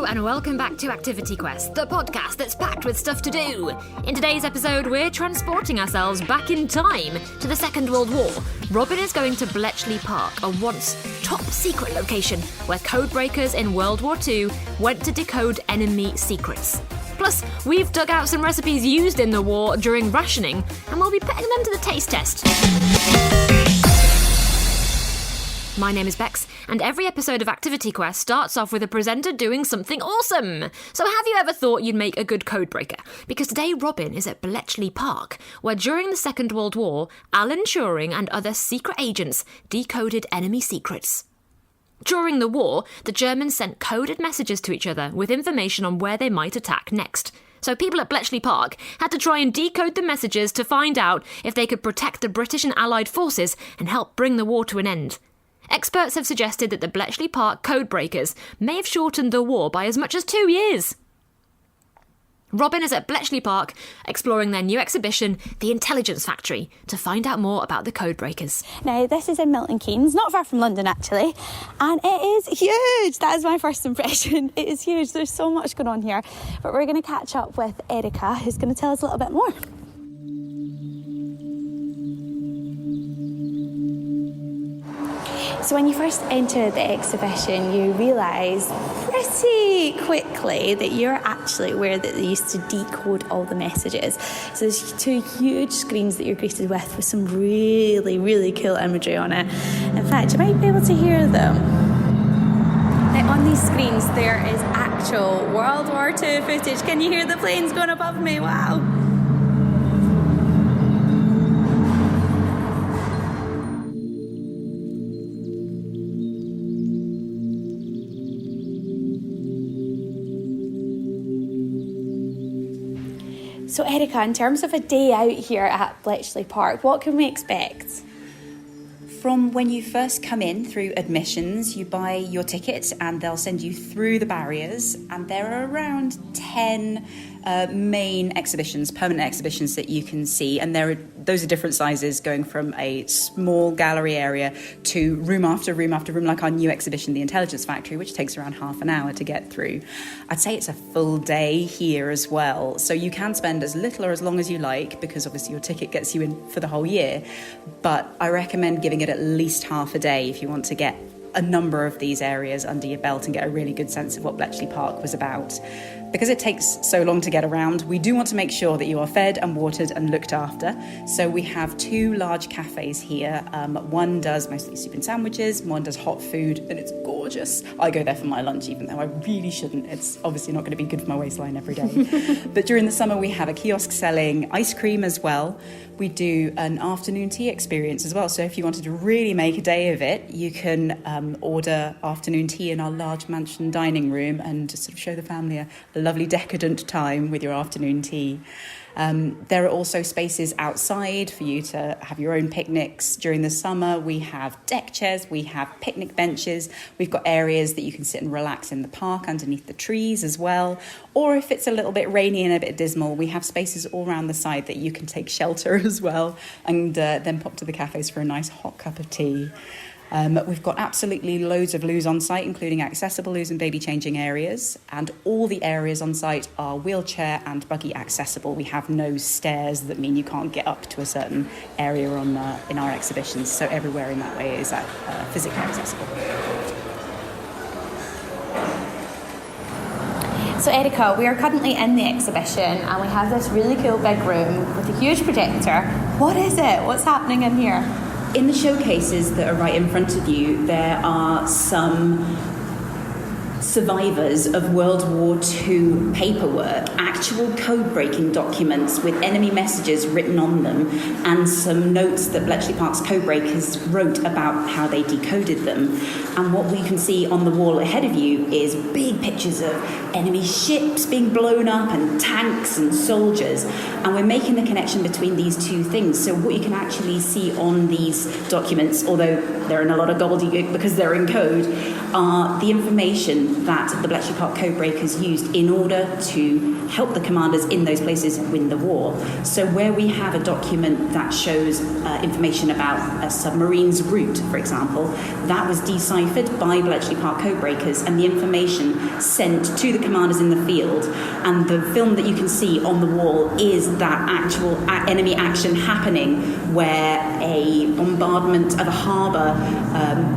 and welcome back to Activity Quest, the podcast that's packed with stuff to do. In today's episode, we're transporting ourselves back in time to the Second World War. Robyn is going to Bletchley Park, a once top-secret location where codebreakers in World War II went to decode enemy secrets. Plus, we've dug out some recipes used in the war during rationing, and we'll be putting them to the taste test. My name is Bex, and every episode of Activity Quest starts off with a presenter doing something awesome. So have you ever thought you'd make a good codebreaker? Because today Robyn is at Bletchley Park, where during the Second World War, Alan Turing and other secret agents decoded enemy secrets. During the war, the Germans sent coded messages to each other with information on where they might attack next. So people at Bletchley Park had to try and decode the messages to find out if they could protect the British and Allied forces and help bring the war to an end. Experts have suggested that the Bletchley Park codebreakers may have shortened the war by as much as 2 years. Robyn is at Bletchley Park exploring their new exhibition, The Intelligence Factory, to find out more about the codebreakers. Now, this is in Milton Keynes, not far from London actually, and it is huge. That is my first impression. It is huge. There's so much going on here. But we're going to catch up with Erica, who's going to tell us a little bit more. So when you first enter the exhibition, you realise pretty quickly that you're actually where they used to decode all the messages. So there's two huge screens that you're greeted with some really, really cool imagery on it. In fact, you might be able to hear them. Now, on these screens, there is actual World War II footage. Can you hear the planes going above me? Wow. So Erica, in terms of a day out here at Bletchley Park, what can we expect? From when you first come in through admissions, you buy your ticket and they'll send you through the barriers, and there are around 10 main exhibitions, permanent exhibitions that you can see, and those are different sizes, going from a small gallery area to room after room after room, like our new exhibition, The Intelligence Factory, which takes around half an hour to get through. I'd say it's a full day here as well, so you can spend as little or as long as you like, because obviously your ticket gets you in for the whole year, but I recommend giving it at least half a day if you want to get a number of these areas under your belt and get a really good sense of what Bletchley Park was about. Because it takes so long to get around, we do want to make sure that you are fed and watered and looked after. So we have 2 large cafes here. One does mostly soup and sandwiches, one does hot food, and it's gorgeous. I go there for my lunch, even though I really shouldn't. It's obviously not going to be good for my waistline every day. But during the summer, we have a kiosk selling ice cream as well. We do an afternoon tea experience as well. So if you wanted to really make a day of it, you can order afternoon tea in our large mansion dining room and just sort of show the family a lovely decadent time with your afternoon tea. There are also spaces outside for you to have your own picnics. During the summer, we have deck chairs, we have picnic benches, we've got areas that you can sit and relax in the park underneath the trees as well. Or if it's a little bit rainy and a bit dismal, we have spaces all around the side that you can take shelter as well, and then pop to the cafes for a nice hot cup of tea. We've got absolutely loads of loos on site, including accessible loos and baby changing areas, and all the areas on site are wheelchair and buggy accessible. We have no stairs that mean you can't get up to a certain area in our exhibitions, so everywhere in that way is physically accessible. So Erica, we are currently in the exhibition and we have this really cool big room with a huge projector. What is it? What's happening in here? In the showcases that are right in front of you, there are some survivors of World War II paperwork, actual code-breaking documents with enemy messages written on them, and some notes that Bletchley Park's codebreakers wrote about how they decoded them. And what we can see on the wall ahead of you is big pictures of enemy ships being blown up and tanks and soldiers. And we're making the connection between these two things. So what you can actually see on these documents, although they're in a lot of gobbledygook because they're in code, are the information information that the Bletchley Park codebreakers used in order to help the commanders in those places win the war. So where we have a document that shows information about a submarine's route, for example, that was deciphered by Bletchley Park codebreakers and the information sent to the commanders in the field. And the film that you can see on the wall is that actual enemy action happening where a bombardment of a harbour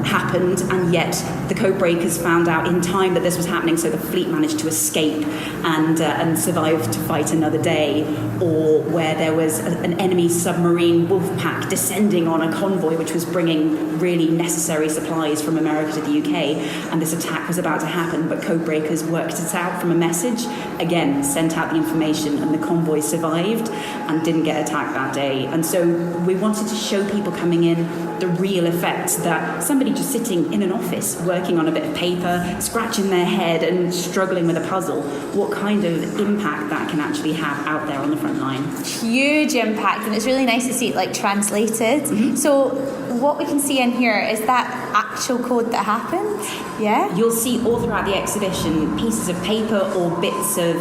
happened, and yet the codebreakers found out in time that this was happening, so the fleet managed to escape and survive to fight another day. Or where there was an enemy submarine wolf pack descending on a convoy which was bringing really necessary supplies from America to the UK, and this attack was about to happen, but codebreakers worked it out from a message, again sent out the information, and the convoy survived and didn't get attacked that day. And so we wanted to show people coming in the real effect that somebody just sitting in an office working on a bit of paper, scratching their head and struggling with a puzzle, what kind of impact that can actually have out there on the front line. Huge impact, and it's really nice to see it like translated. Mm-hmm. So what we can see in here is that actual code that happened. Yeah, you'll see all throughout the exhibition pieces of paper or bits of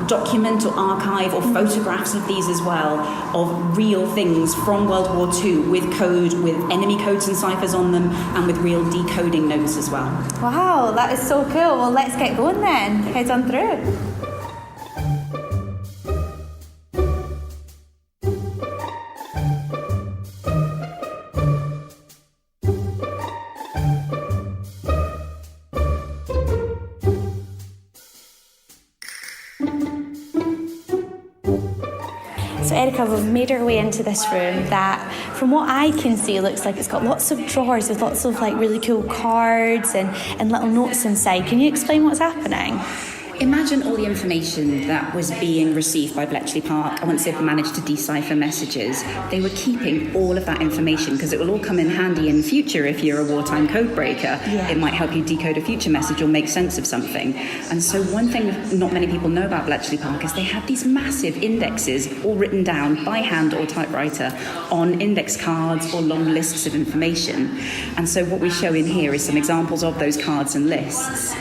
document or archive or photographs of these as well, of real things from World War II with code, with enemy codes and ciphers on them, and with real decoding notes as well. Wow, that is so cool. Well, let's get going then. Head on through. So Erica, we've made our way into this room that, from what I can see, looks like it's got lots of drawers with lots of like really cool cards and little notes inside. Can you explain what's happening? Imagine all the information that was being received by Bletchley Park, and once they've managed to decipher messages, they were keeping all of that information because it will all come in handy in future if you're a wartime codebreaker. Yeah. It might help you decode a future message or make sense of something. And so one thing not many people know about Bletchley Park is they have these massive indexes all written down by hand or typewriter on index cards or long lists of information. And so what we show in here is some examples of those cards and lists.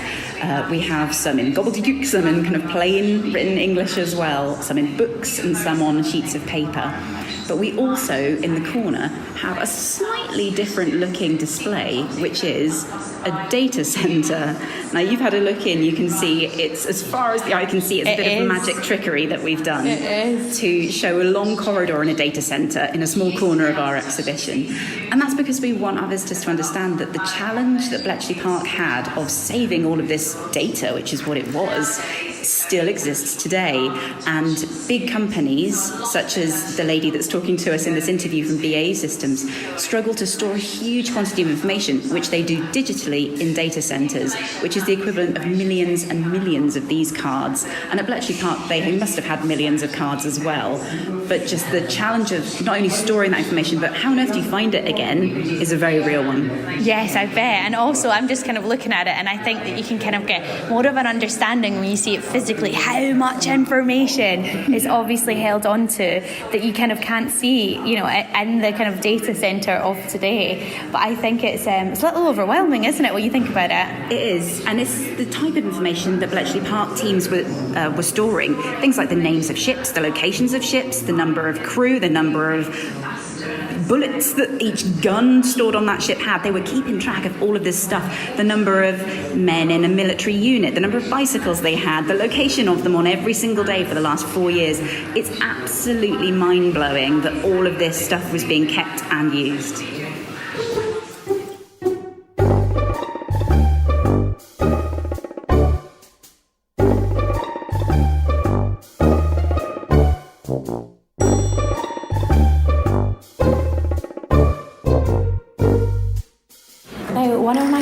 We have some in gobbledygook, some in kind of plain written English as well, some in books and some on sheets of paper. But we also, in the corner, have a slightly different looking display, which is a data centre. Now, you've had a look in, you can see it's, as far as the eye can see, it's a bit of magic trickery that we've done to show a long corridor in a data centre in a small corner of our exhibition. And that's because we want our visitors to understand that the challenge that Bletchley Park had of saving all of this data, which is what it was, still exists today. And big companies, such as the lady that's talking to us in this interview from BAE Systems, struggle to store a huge quantity of information, which they do digitally in data centres, which is the equivalent of millions and millions of these cards. And at Bletchley Park, they must have had millions of cards as well. But just the challenge of not only storing that information, but how on earth do you find it again, is a very real one. Yes, I bet. And also, I'm just kind of looking at it, and I think that you can kind of get more of an understanding when you see it physically, how much information is obviously held onto that you kind of can't see, you know, in the kind of data centre of today. But I think it's a little overwhelming, isn't it, when you think about it? It is, and it's the type of information that Bletchley Park teams were storing. Things like the names of ships, the locations of ships, the number of crew, the number of bullets that each gun stored on that ship had. They were keeping track of all of this stuff, the number of men in a military unit, the number of bicycles they had, the location of them on every single day for the last 4 years. It's absolutely mind-blowing that all of this stuff was being kept and used.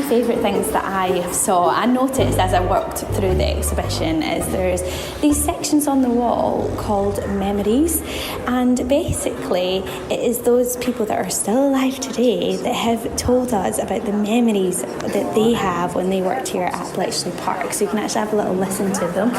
Favourite things that I saw and noticed as I worked through the exhibition is there's these sections on the wall called memories, and basically it is those people that are still alive today that have told us about the memories that they have when they worked here at Bletchley Park. So you can actually have a little listen to them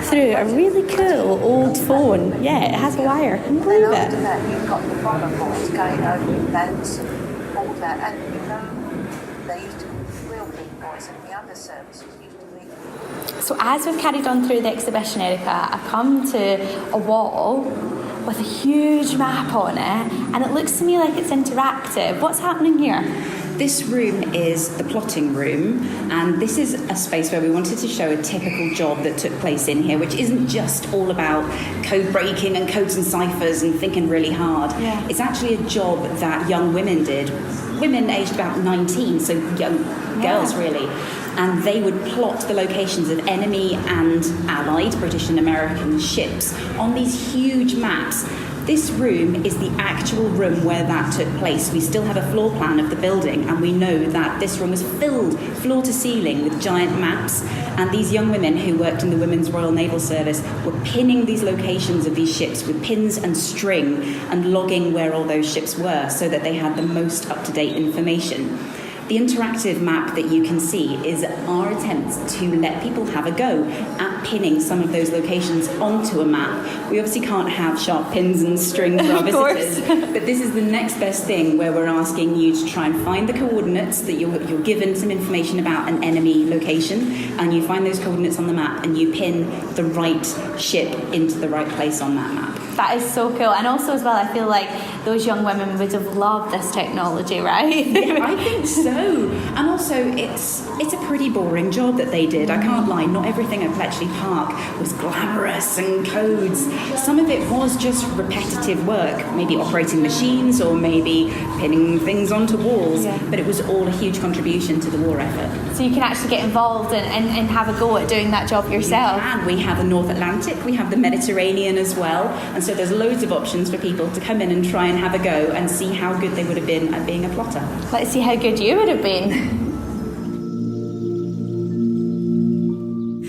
through a really cool old phone. Yeah, it has a wire. Can you believe it? After that, you've got the bottom boards going over events and all that, and you know, they used to real big boys in the other service we used to leave. So as we've carried on through the exhibition, Erica, I come to a wall with a huge map on it, and it looks to me like it's interactive. What's happening here? This room is the plotting room, and this is a space where we wanted to show a typical job that took place in here, which isn't just all about code breaking and codes and ciphers and thinking really hard. Yeah. It's actually a job that young women did, women aged about 19, so young girls really, and they would plot the locations of enemy and allied British and American ships on these huge maps. This room is the actual room where that took place. We still have a floor plan of the building, and we know that this room was filled floor to ceiling with giant maps, and these young women who worked in the Women's Royal Naval Service were pinning these locations of these ships with pins and string and logging where all those ships were so that they had the most up-to-date information. The interactive map that you can see is our attempt to let people have a go at pinning some of those locations onto a map. We obviously can't have sharp pins and strings for our visitors, but this is the next best thing where we're asking you to try and find the coordinates that you're given some information about an enemy location, and you find those coordinates on the map and you pin the right ship into the right place on that map. That is so cool. And also as well, I feel like those young women would have loved this technology, right? Yeah, I think so. And also, it's a pretty boring job that they did. I can't lie. Not everything at Bletchley Park was glamorous and codes. Some of it was just repetitive work, maybe operating machines or maybe pinning things onto walls. Yeah. But it was all a huge contribution to the war effort. So you can actually get involved and have a go at doing that job yourself. And we have the North Atlantic, we have the Mediterranean as well. And so there's loads of options for people to come in and try and have a go and see how good they would have been at being a plotter. Let's see how good you would have been.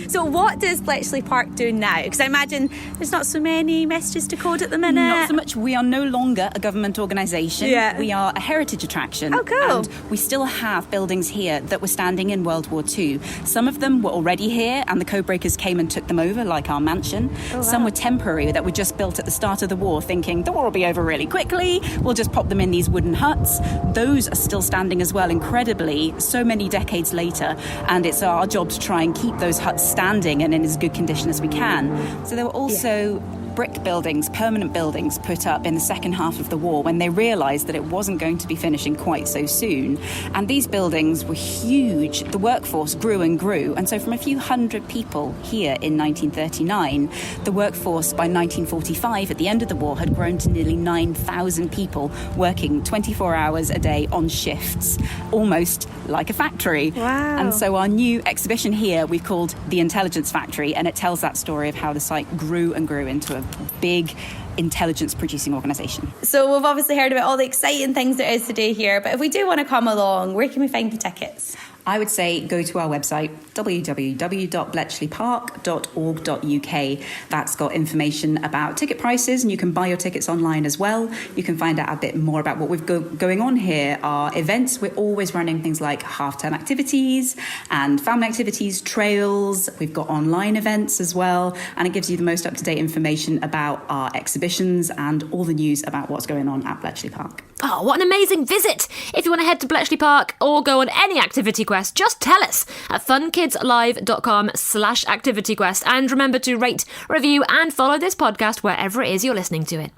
So what does Bletchley Park do now? Because I imagine there's not so many messages to code at the minute. Not so much. We are no longer a government organisation. Yeah. We are a heritage attraction. Oh, cool. And we still have buildings here that were standing in World War II. Some of them were already here and the code breakers came and took them over, like our mansion. Oh, wow. Some were temporary, that were just built at the start of the war, thinking the war will be over really quickly. We'll just pop them in these wooden huts. Those are still standing as well, incredibly, so many decades later. And it's our job to try and keep those huts standing and in as good condition as we can. So there were also brick buildings, permanent buildings put up in the second half of the war when they realised that it wasn't going to be finishing quite so soon. And these buildings were huge. The workforce grew and grew. And so from a few hundred people here in 1939, the workforce by 1945 at the end of the war had grown to nearly 9,000 people working 24 hours a day on shifts, almost like a factory. Wow. And so our new exhibition here we've called The Intelligence Factory, and it tells that story of how the site grew and grew into a big intelligence producing organisation. So we've obviously heard about all the exciting things there is to do here, but if we do want to come along, where can we find the tickets? I would say go to our website, www.bletchleypark.org.uk. That's got information about ticket prices, and you can buy your tickets online as well. You can find out a bit more about what we've got going on here. Our events, we're always running things like half-term activities and family activities, trails. We've got online events as well, and it gives you the most up-to-date information about our exhibitions and all the news about what's going on at Bletchley Park. Oh, what an amazing visit! If you want to head to Bletchley Park or go on any activity quest, just tell us at funkidslive.com/activityquest, and remember to rate, review and follow this podcast wherever it is you're listening to it.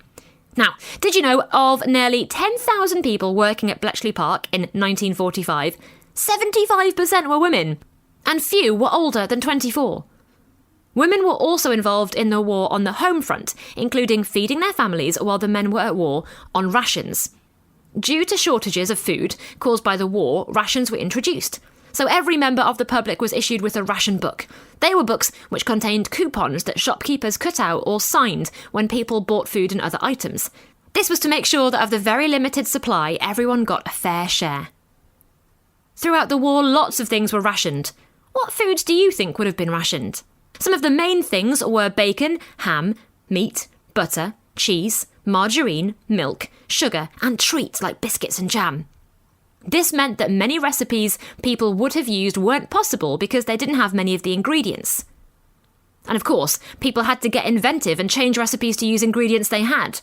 Now, did you know of nearly 10,000 people working at Bletchley Park in 1945, 75% were women, and few were older than 24. Women were also involved in the war on the home front, including feeding their families while the men were at war on rations. Due to shortages of food caused by the war, rations were introduced. So every member of the public was issued with a ration book. They were books which contained coupons that shopkeepers cut out or signed when people bought food and other items. This was to make sure that of the very limited supply, everyone got a fair share. Throughout the war, lots of things were rationed. What foods do you think would have been rationed? Some of the main things were bacon, ham, meat, butter, cheese, margarine, milk, sugar, and treats like biscuits and jam. This meant that many recipes people would have used weren't possible because they didn't have many of the ingredients. And of course, people had to get inventive and change recipes to use ingredients they had.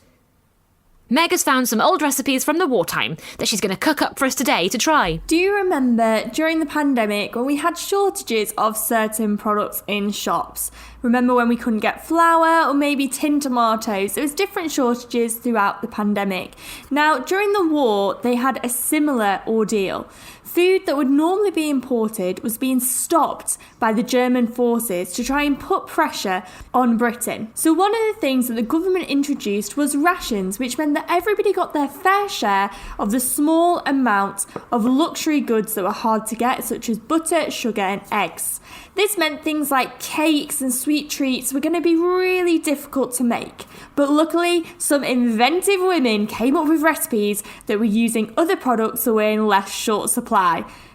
Meg has found some old recipes from the wartime that she's going to cook up for us today to try. Do you remember during the pandemic when we had shortages of certain products in shops? Remember when we couldn't get flour or maybe tinned tomatoes? There was different shortages throughout the pandemic. Now, during the war, they had a similar ordeal. Food that would normally be imported was being stopped by the German forces to try and put pressure on Britain. So one of the things that the government introduced was rations, which meant that everybody got their fair share of the small amount of luxury goods that were hard to get, such as butter, sugar and eggs. This meant things like cakes and sweet treats were going to be really difficult to make. But luckily, some inventive women came up with recipes that were using other products that were in less short supply.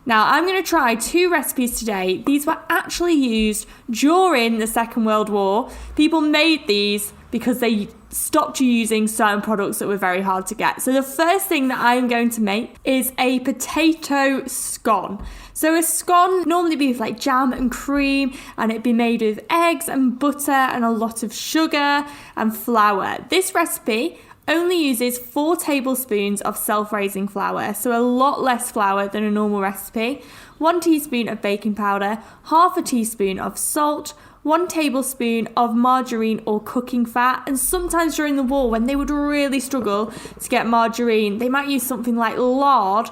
Now, I'm going to try 2 recipes today. These were actually used during the Second World War. People made these because they stopped using certain products that were very hard to get. So the first thing that I'm going to make is a potato scone. So a scone normally be with like jam and cream, and it'd be made with eggs and butter and a lot of sugar and flour. This recipe only uses 4 tablespoons of self-raising flour, so a lot less flour than a normal recipe, 1 teaspoon of baking powder, half a teaspoon of salt, 1 tablespoon of margarine or cooking fat, and sometimes during the war when they would really struggle to get margarine, they might use something like lard,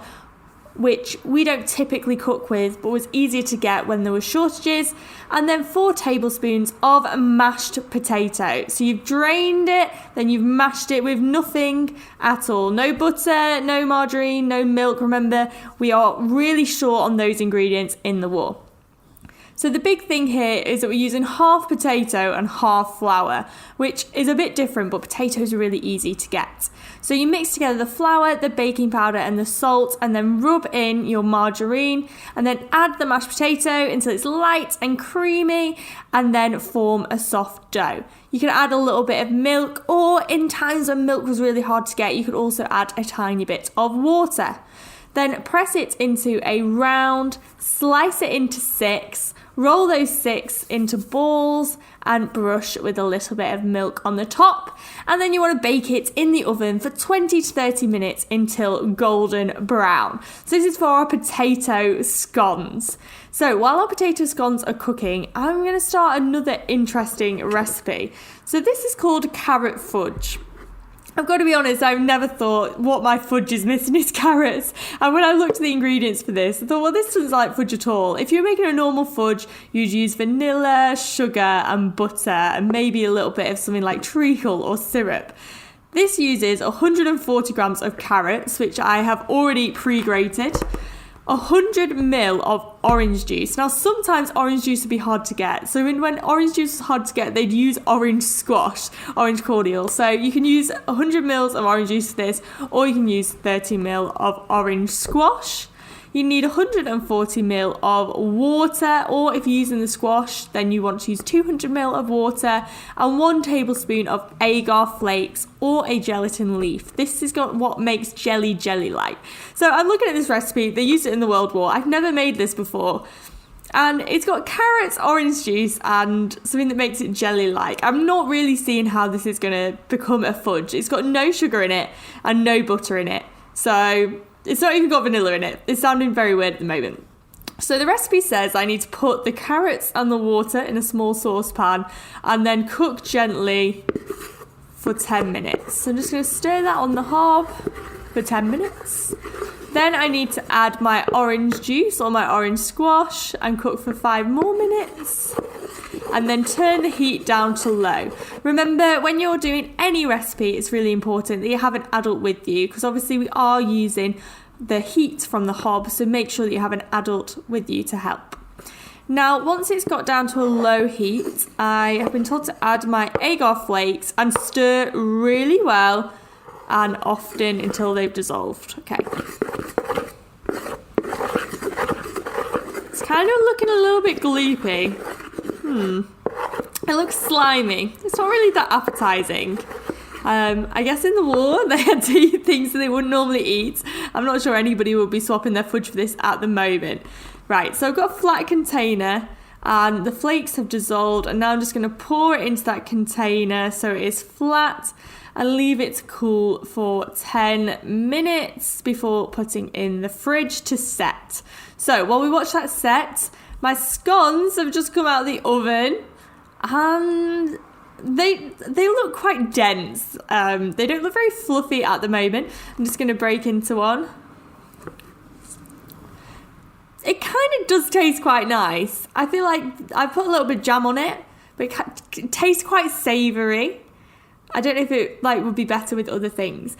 which we don't typically cook with but was easier to get when there were shortages, and then 4 tablespoons of mashed potato. So you've drained it, then you've mashed it with nothing at all. No butter, no margarine, no milk. Remember, we are really short on those ingredients in the war. So the big thing here is that we're using half potato and half flour, which is a bit different, but potatoes are really easy to get. So you mix together the flour, the baking powder and the salt, and then rub in your margarine, and then add the mashed potato until it's light and creamy, and then form a soft dough. You can add a little bit of milk, or in times when milk was really hard to get, you could also add a tiny bit of water. Then press it into a round, slice it into 6, roll those 6 into balls and brush with a little bit of milk on the top. And then you want to bake it in the oven for 20 to 30 minutes until golden brown. So this is for our potato scones. So while our potato scones are cooking, I'm going to start another interesting recipe. So this is called carrot fudge. I've got to be honest, I've never thought what my fudge is missing is carrots. And when I looked at the ingredients for this, I thought, well, this doesn't like fudge at all. If you're making a normal fudge, you'd use vanilla, sugar and butter, and maybe a little bit of something like treacle or syrup. This uses 140 grams of carrots, which I have already pre-grated, 100 ml of orange juice. Now, sometimes orange juice would be hard to get. So when orange juice is hard to get, they'd use orange squash, orange cordial. So you can use 100 ml of orange juice for this, or you can use 30 ml of orange squash. You need 140 ml of water, or if you're using the squash, then you want to use 200 ml of water, and 1 tablespoon of agar flakes or a gelatin leaf. This is what makes jelly-like. So I'm looking at this recipe. They used it in the World War. I've never made this before. And it's got carrots, orange juice, and something that makes it jelly-like. I'm not really seeing how this is going to become a fudge. It's got no sugar in it and no butter in it. So it's not even got vanilla in it. It's sounding very weird at the moment. So the recipe says I need to put the carrots and the water in a small saucepan and then cook gently for 10 minutes. So I'm just going to stir that on the hob for 10 minutes. Then I need to add my orange juice or my orange squash and cook for 5 more minutes. And then turn the heat down to low. Remember, when you're doing any recipe, it's really important that you have an adult with you, because obviously we are using the heat from the hob, so make sure that you have an adult with you to help. Now, once it's got down to a low heat, I have been told to add my agar flakes and stir really well and often until they've dissolved. Okay. It's kind of looking a little bit gloopy. It looks slimy. It's not really that appetizing. I guess in the war they had to eat things that they wouldn't normally eat. I'm not sure anybody would be swapping their fudge for this at the moment. Right, so I've got a flat container and the flakes have dissolved, and now I'm just going to pour it into that container so it is flat. and leave it to cool for 10 minutes before putting in the fridge to set. So while we watch that set, my scones have just come out of the oven and they look quite dense. They don't look very fluffy at the moment. I'm just going to break into one. It kind of does taste quite nice. I feel like I put a little bit of jam on it, but it tastes quite savoury. I don't know if it would be better with other things.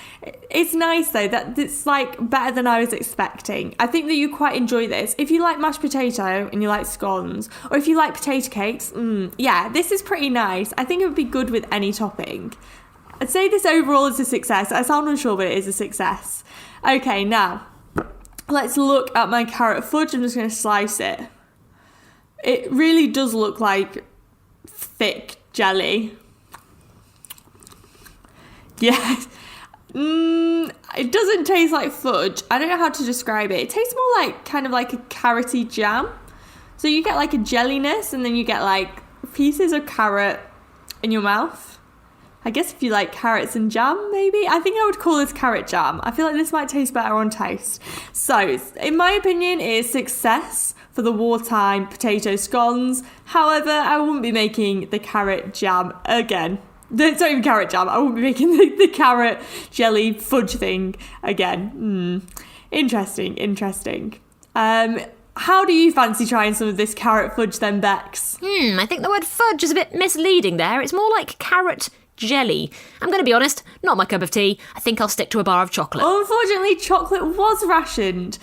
It's nice though that it's better than I was expecting. I think that you quite enjoy this. If you like mashed potato and you like scones, or if you like potato cakes, yeah, this is pretty nice. I think it would be good with any topping. I'd say this overall is a success. I sound unsure, but it is a success. Okay, now let's look at my carrot fudge. I'm just going to slice it. It really does look like thick jelly. Yes. It doesn't taste like fudge. I don't know how to describe it. It tastes more like kind of like a carroty jam. So you get like a jelliness and then you get like pieces of carrot in your mouth. I guess if you like carrots and jam, maybe. I think I would call this carrot jam. I feel like this might taste better on toast. So, in my opinion, it is success for the wartime potato scones. However, I wouldn't be making the carrot jam again. It's not even carrot jam. I wouldn't be making the carrot jelly fudge thing again. Interesting. How do you fancy trying some of this carrot fudge then, Bex? I think the word fudge is a bit misleading there. It's more like carrot jelly. I'm going to be honest, not my cup of tea. I think I'll stick to a bar of chocolate. Unfortunately, chocolate was rationed.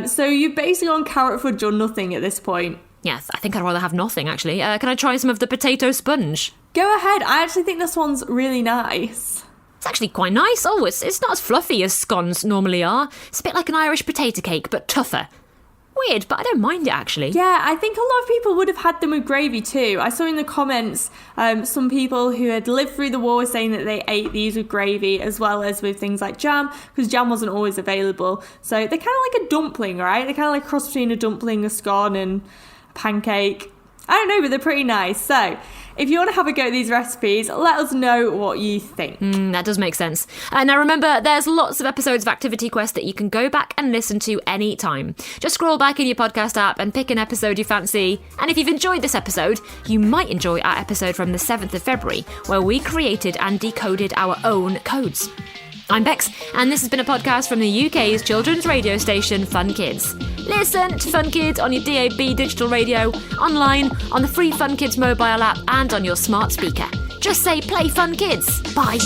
So you're basically on carrot fudge or nothing at this point. Yes, I think I'd rather have nothing, actually. Can I try some of the potato sponge? Go ahead. I actually think this one's really nice. It's actually quite nice. Oh, it's not as fluffy as scones normally are. It's a bit like an Irish potato cake, but tougher. Weird, but I don't mind it, actually. Yeah, I think a lot of people would have had them with gravy too. I saw in the comments some people who had lived through the war were saying that they ate these with gravy as well as with things like jam, because jam wasn't always available. So they're kind of like a dumpling, right? They're kind of like a cross between a dumpling, a scone and a pancake. I don't know, but they're pretty nice. So if you want to have a go at these recipes, let us know what you think. That does make sense. Now remember, there's lots of episodes of Activity Quest that you can go back and listen to any time. Just scroll back in your podcast app and pick an episode you fancy. And if you've enjoyed this episode, you might enjoy our episode from the 7th of February, where we created and decoded our own codes. I'm Bex, and this has been a podcast from the UK's children's radio station, Fun Kids. Listen to Fun Kids on your DAB digital radio, online, on the free Fun Kids mobile app, and on your smart speaker. Just say, play Fun Kids. Bye.